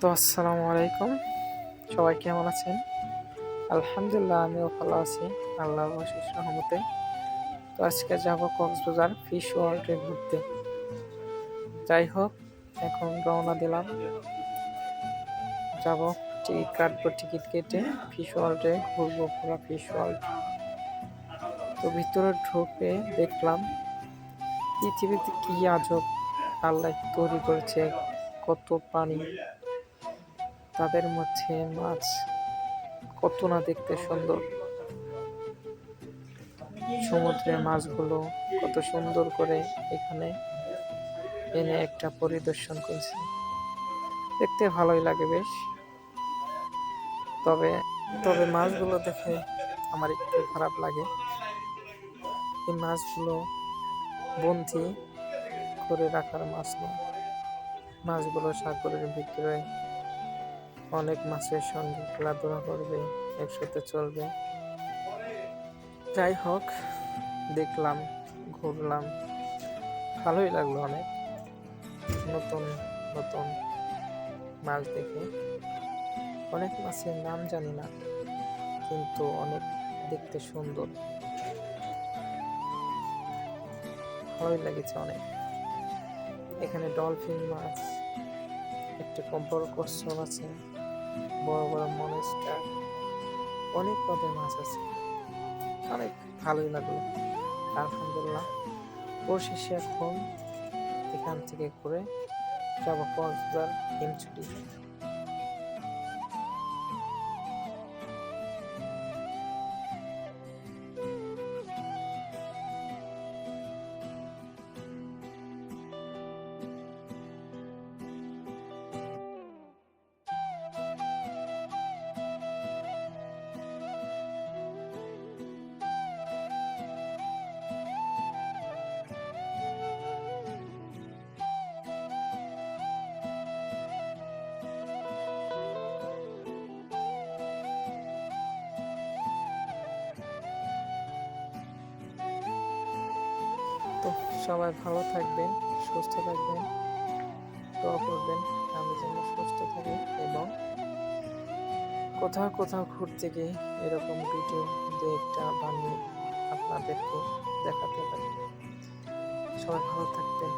তো আসসালামু আলাইকুম, সবাই কেমন আছেন? আলহামদুলিল্লাহ, আমিও ভালো আছি আল্লাহর অশেষ রহমতে। তো আজকে যাব কক্সবাজার ফিশ ওয়ার্ল্ডে ঘুরতে। যাই হোক, এখন রওনা দিলাম, যাব, টিকিট কাটবো, টিকিট কেটে ফিশ ওয়ার্ল্ডে ঘুরবো, পুরো ফিশ ওয়ার্ল্ড। তো ভিতরে ঢুকে দেখলাম পৃথিবীতে কি আজব আল্লাহ তৈরি করেছে, কত প্রাণী, তাদের মধ্যে মাছ, কত না দেখতে সুন্দর। সমুদ্রের মাছগুলো কত সুন্দর করে এখানে এনে একটা পরিদর্শন করছি, দেখতে ভালোই লাগে বেশ। তবে তবে মাছগুলো দেখে আমার একটু খারাপ লাগে। এই মাছগুলো বন্দি করে রাখার মাছ নয়, মাছগুলো সাগরের ভিতরে অনেক মাছের সঙ্গে খেলাধুলা করবে, একসাথে চলবে। যাই হোক, দেখলাম, ঘুরলাম, ভালোই লাগলো অনেক। নতুন নতুন মাছ দেখে, অনেক মাছের নাম জানি না, কিন্তু অনেক দেখতে সুন্দর, ভালোই লেগেছে অনেক। এখানে ডলফিন মাছ, একটা কম্বল কচ্ছপ আছে, বড় বড় মনস্টার, অনেক পদের মাছ আছে, অনেক ভালোই লাগলো। আলহামদুলিল্লাহ, পরিশেষে এখন এখান থেকে ঘুরে যাবো কক্সবাজার হিমছড়ি। তো সবাই ভালো থাকবেন, সুস্থ থাকবেন, দোয়া করবেন আমি যেন সুস্থ থাকি এবং কোথাও কোথাও ঘুরতে গিয়ে এরকম ভিডিও দু একটা বানিয়ে আপনাদেরকে দেখাতে পারি। সবাই ভালো থাকবেন।